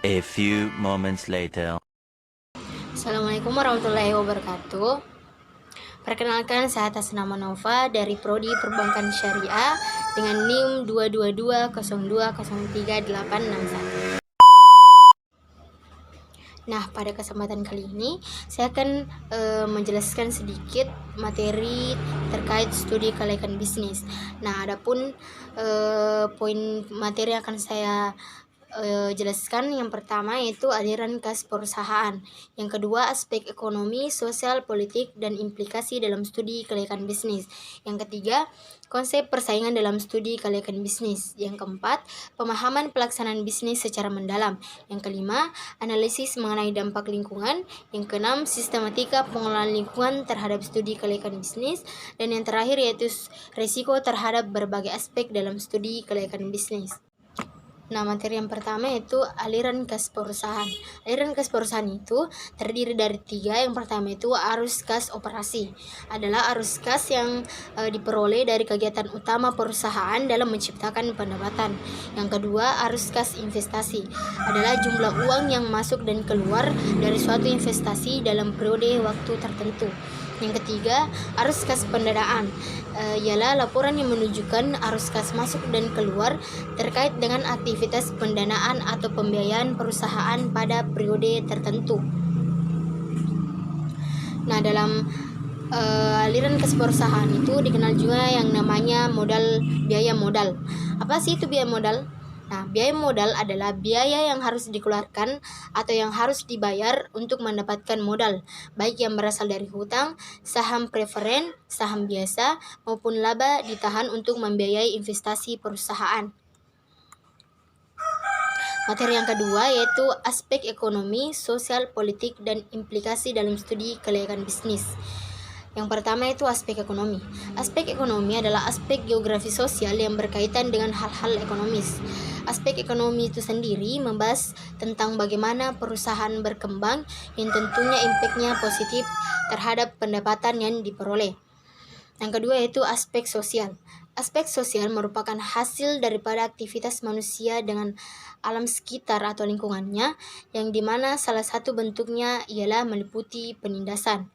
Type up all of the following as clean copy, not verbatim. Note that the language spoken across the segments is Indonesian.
A few moments later. Assalamualaikum warahmatullahi wabarakatuh. Perkenalkan, saya atas nama Nova dari Prodi Perbankan Syariah dengan NIM 222020381. Nah, pada kesempatan kali ini saya akan menjelaskan sedikit materi terkait studi kelayakan bisnis. Nah, adapun poin materi yang akan saya jelaskan, yang pertama yaitu aliran kas perusahaan, yang kedua aspek ekonomi, sosial, politik, dan implikasi dalam studi kelayakan bisnis, yang ketiga konsep persaingan dalam studi kelayakan bisnis, yang keempat pemahaman pelaksanaan bisnis secara mendalam, yang kelima analisis mengenai dampak lingkungan, yang keenam sistematika pengelolaan lingkungan terhadap studi kelayakan bisnis, dan yang terakhir yaitu risiko terhadap berbagai aspek dalam studi kelayakan bisnis. Nah, materi yang pertama yaitu aliran kas perusahaan. Aliran kas perusahaan itu terdiri dari tiga. Yang pertama itu arus kas operasi. Adalah arus kas yang diperoleh dari kegiatan utama perusahaan dalam menciptakan pendapatan. Yang kedua, arus kas investasi. Adalah jumlah uang yang masuk dan keluar dari suatu investasi dalam periode waktu tertentu. Yang ketiga, arus kas pendanaan, ialah laporan yang menunjukkan arus kas masuk dan keluar terkait dengan aktivitas pendanaan atau pembiayaan perusahaan pada periode tertentu. Nah, dalam aliran kas perusahaan itu dikenal juga yang namanya biaya modal. Apa sih itu biaya modal? Nah, biaya modal adalah biaya yang harus dikeluarkan atau yang harus dibayar untuk mendapatkan modal, baik yang berasal dari hutang, saham preferen, saham biasa, maupun laba ditahan untuk membiayai investasi perusahaan. Materi yang kedua yaitu aspek ekonomi, sosial, politik, dan implikasi dalam studi kelayakan bisnis. Yang pertama itu aspek ekonomi. Aspek ekonomi adalah aspek geografi sosial yang berkaitan dengan hal-hal ekonomis. Aspek ekonomi itu sendiri membahas tentang bagaimana perusahaan berkembang yang tentunya impact-nya positif terhadap pendapatan yang diperoleh. Yang kedua yaitu aspek sosial. Aspek sosial merupakan hasil daripada aktivitas manusia dengan alam sekitar atau lingkungannya, yang dimana salah satu bentuknya ialah meliputi penindasan.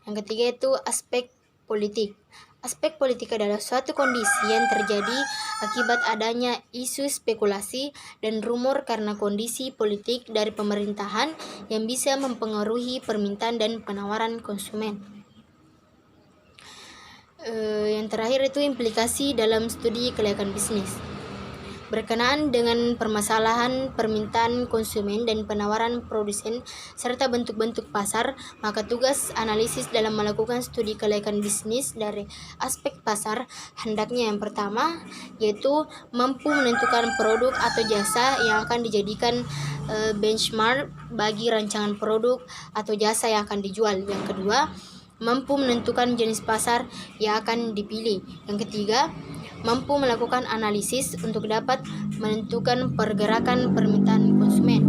Yang ketiga itu aspek politik. Aspek politik adalah suatu kondisi yang terjadi akibat adanya isu spekulasi dan rumor karena kondisi politik dari pemerintahan yang bisa mempengaruhi permintaan dan penawaran konsumen. Yang terakhir itu implikasi dalam studi kelayakan bisnis. Berkenaan dengan permasalahan permintaan konsumen dan penawaran produsen serta bentuk-bentuk pasar, maka tugas analisis dalam melakukan studi kelayakan bisnis dari aspek pasar hendaknya yang pertama yaitu mampu menentukan produk atau jasa yang akan dijadikan benchmark bagi rancangan produk atau jasa yang akan dijual. Yang kedua, mampu menentukan jenis pasar yang akan dipilih. Yang ketiga, mampu melakukan analisis untuk dapat menentukan pergerakan permintaan konsumen.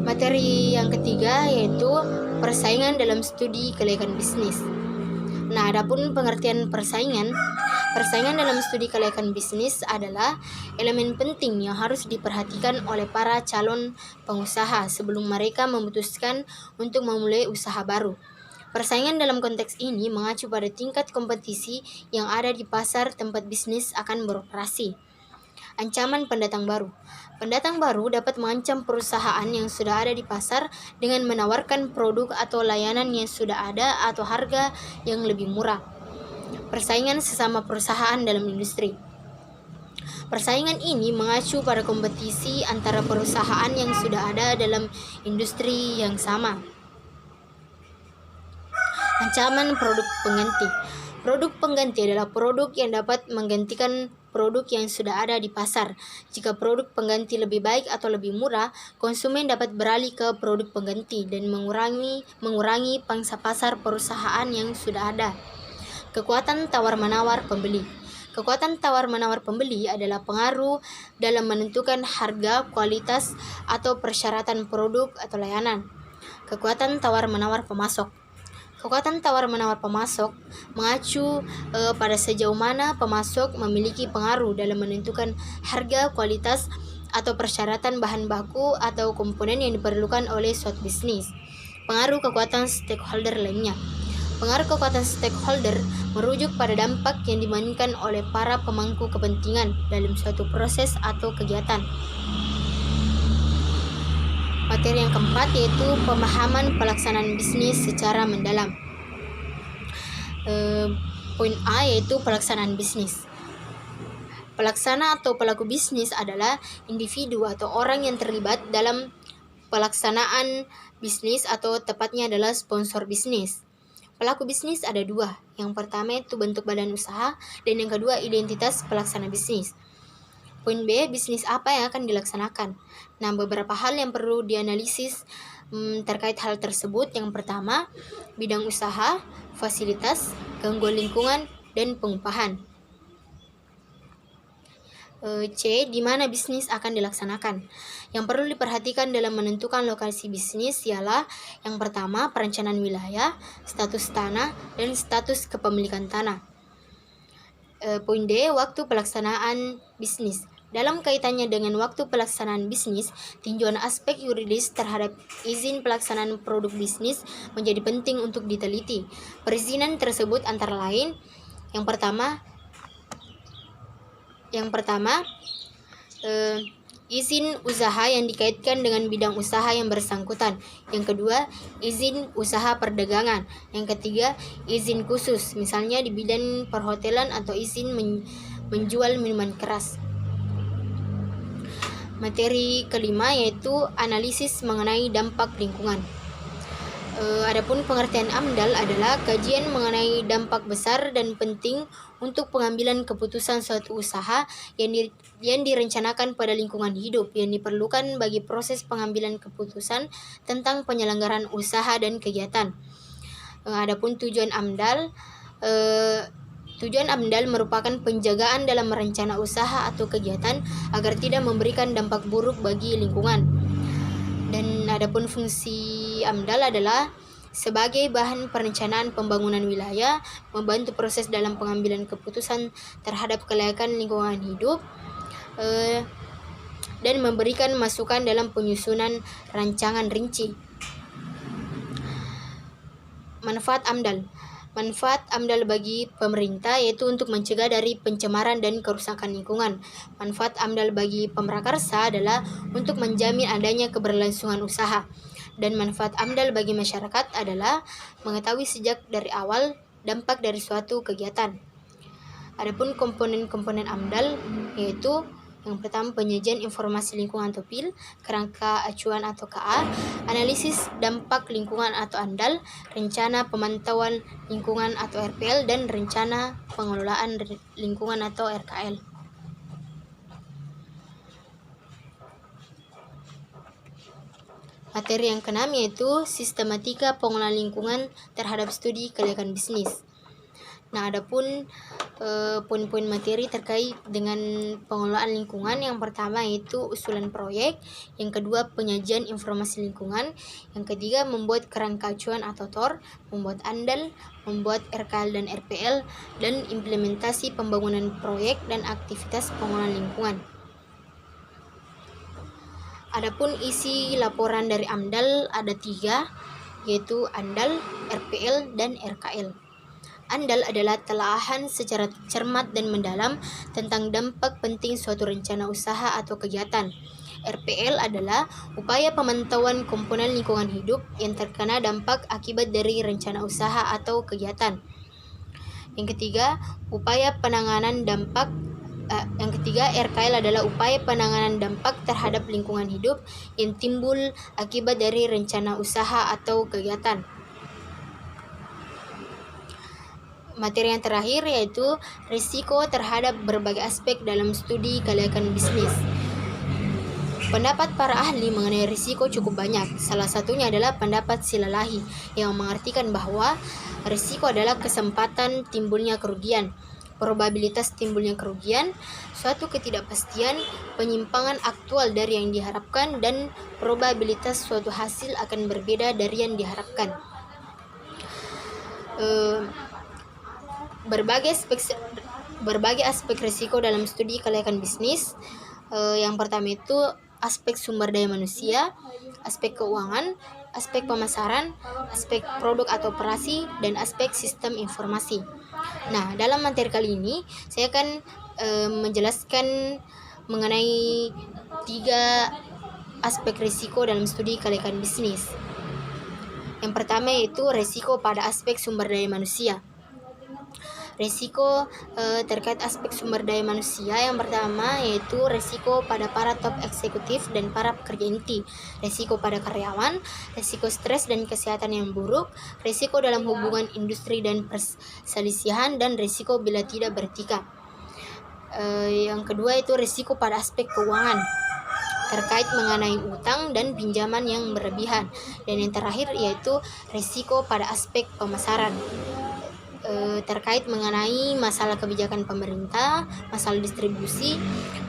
Materi yang ketiga yaitu persaingan dalam studi kelayakan bisnis. Nah, adapun pengertian persaingan dalam studi kelayakan bisnis adalah elemen penting yang harus diperhatikan oleh para calon pengusaha sebelum mereka memutuskan untuk memulai usaha baru. Persaingan dalam konteks ini mengacu pada tingkat kompetisi yang ada di pasar tempat bisnis akan beroperasi. Ancaman pendatang baru. Pendatang baru dapat mengancam perusahaan yang sudah ada di pasar dengan menawarkan produk atau layanan yang sudah ada atau harga yang lebih murah. Persaingan sesama perusahaan dalam industri. Persaingan ini mengacu pada kompetisi antara perusahaan yang sudah ada dalam industri yang sama. Ancaman produk pengganti. Produk pengganti adalah produk yang dapat menggantikan produk yang sudah ada di pasar. Jika produk pengganti lebih baik atau lebih murah, konsumen dapat beralih ke produk pengganti dan mengurangi pangsa pasar perusahaan yang sudah ada. Kekuatan tawar-menawar pembeli. Kekuatan tawar-menawar pembeli adalah pengaruh dalam menentukan harga, kualitas, atau persyaratan produk atau layanan. Kekuatan tawar-menawar pemasok. Kekuatan tawar-menawar pemasok mengacu pada sejauh mana pemasok memiliki pengaruh dalam menentukan harga, kualitas, atau persyaratan bahan baku atau komponen yang diperlukan oleh suatu bisnis. Pengaruh kekuatan stakeholder lainnya. Pengaruh kekuatan stakeholder merujuk pada dampak yang dimainkan oleh para pemangku kepentingan dalam suatu proses atau kegiatan. Materi yang keempat yaitu pemahaman pelaksanaan bisnis secara mendalam. Poin A yaitu pelaksanaan bisnis. Pelaksana atau pelaku bisnis adalah individu atau orang yang terlibat dalam pelaksanaan bisnis atau tepatnya adalah sponsor bisnis. Pelaku bisnis ada dua. Yang pertama itu bentuk badan usaha dan yang kedua identitas pelaksana bisnis. Poin B, bisnis apa yang akan dilaksanakan? Nah, beberapa hal yang perlu dianalisis terkait hal tersebut. Yang pertama, bidang usaha, fasilitas, gangguan lingkungan, dan pengupahan. C. Di mana bisnis akan dilaksanakan? Yang perlu diperhatikan dalam menentukan lokasi bisnis ialah yang pertama, perencanaan wilayah, status tanah, dan status kepemilikan tanah. Poin D. Waktu pelaksanaan bisnis. Dalam kaitannya dengan waktu pelaksanaan bisnis, tinjauan aspek yuridis terhadap izin pelaksanaan produk bisnis menjadi penting untuk diteliti. Perizinan tersebut antara lain, yang pertama, izin usaha yang dikaitkan dengan bidang usaha yang bersangkutan. Yang kedua, izin usaha perdagangan. Yang ketiga, izin khusus, misalnya di bidang perhotelan atau izin menjual minuman keras. Materi kelima yaitu analisis mengenai dampak lingkungan. Adapun pengertian AMDAL adalah kajian mengenai dampak besar dan penting untuk pengambilan keputusan suatu usaha yang direncanakan pada lingkungan hidup yang diperlukan bagi proses pengambilan keputusan tentang penyelenggaraan usaha dan kegiatan. Adapun tujuan AMDAL, merupakan penjagaan dalam merencana usaha atau kegiatan agar tidak memberikan dampak buruk bagi lingkungan. Dan adapun fungsi AMDAL adalah sebagai bahan perencanaan pembangunan wilayah, membantu proses dalam pengambilan keputusan terhadap kelayakan lingkungan hidup, dan memberikan masukan dalam penyusunan rancangan rinci. Manfaat AMDAL. Manfaat AMDAL bagi pemerintah yaitu untuk mencegah dari pencemaran dan kerusakan lingkungan. Manfaat AMDAL bagi pemrakarsa adalah untuk menjamin adanya keberlangsungan usaha. Dan manfaat AMDAL bagi masyarakat adalah mengetahui sejak dari awal dampak dari suatu kegiatan. Adapun komponen-komponen AMDAL yaitu yang pertama, penyajian informasi lingkungan atau PIL, kerangka acuan atau KA, analisis dampak lingkungan atau ANDAL, rencana pemantauan lingkungan atau RPL, dan rencana pengelolaan lingkungan atau RKL. Materi yang keenam yaitu sistematika pengelolaan lingkungan terhadap studi kelayakan bisnis. Nah, adapun poin-poin materi terkait dengan pengelolaan lingkungan, yang pertama yaitu usulan proyek, yang kedua penyajian informasi lingkungan, yang ketiga membuat kerangka acuan atau TOR, membuat ANDAL, membuat RKL dan RPL, dan implementasi pembangunan proyek dan aktivitas pengelolaan lingkungan. Adapun isi laporan dari AMDAL ada 3, yaitu ANDAL, RPL, dan RKL. ANDAL adalah telaahan secara cermat dan mendalam tentang dampak penting suatu rencana usaha atau kegiatan. RPL adalah upaya pemantauan komponen lingkungan hidup yang terkena dampak akibat dari rencana usaha atau kegiatan. Yang ketiga, RKL adalah upaya penanganan dampak terhadap lingkungan hidup yang timbul akibat dari rencana usaha atau kegiatan. Materi yang terakhir yaitu risiko terhadap berbagai aspek dalam studi kelayakan bisnis. Pendapat para ahli mengenai risiko cukup banyak. Salah satunya adalah pendapat Silalahi yang mengartikan bahwa risiko adalah kesempatan timbulnya kerugian, probabilitas timbulnya kerugian, suatu ketidakpastian, penyimpangan aktual dari yang diharapkan, dan probabilitas suatu hasil akan berbeda dari yang diharapkan. Berbagai aspek risiko dalam studi kelayakan bisnis Yang pertama itu aspek sumber daya manusia, aspek keuangan, aspek pemasaran, aspek produk atau operasi, dan aspek sistem informasi. Nah, dalam materi kali ini saya akan menjelaskan mengenai 3 aspek risiko dalam studi kelayakan bisnis. Yang pertama yaitu risiko pada aspek sumber daya manusia. Risiko terkait aspek sumber daya manusia yang pertama yaitu risiko pada para top eksekutif dan para pekerja inti, risiko pada karyawan, risiko stres dan kesehatan yang buruk, risiko dalam hubungan industri dan perselisihan, dan risiko bila tidak beretika. Yang kedua itu risiko pada aspek keuangan terkait mengenai utang dan pinjaman yang berlebihan, dan yang terakhir yaitu risiko pada aspek pemasaran terkait mengenai masalah kebijakan pemerintah, masalah distribusi,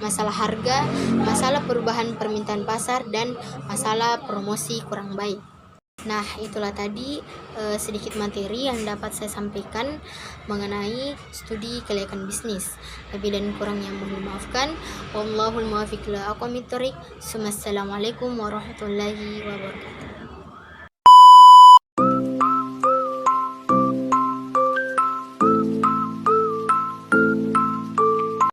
masalah harga, masalah perubahan permintaan pasar, dan masalah promosi kurang baik. Nah, itulah tadi sedikit materi yang dapat saya sampaikan mengenai studi kelayakan bisnis. Lebih dan kurangnya mohon dimaafkan. Wallahul muwaffiq ila aqwamit thoriq. Assalamualaikum warahmatullahi wabarakatuh.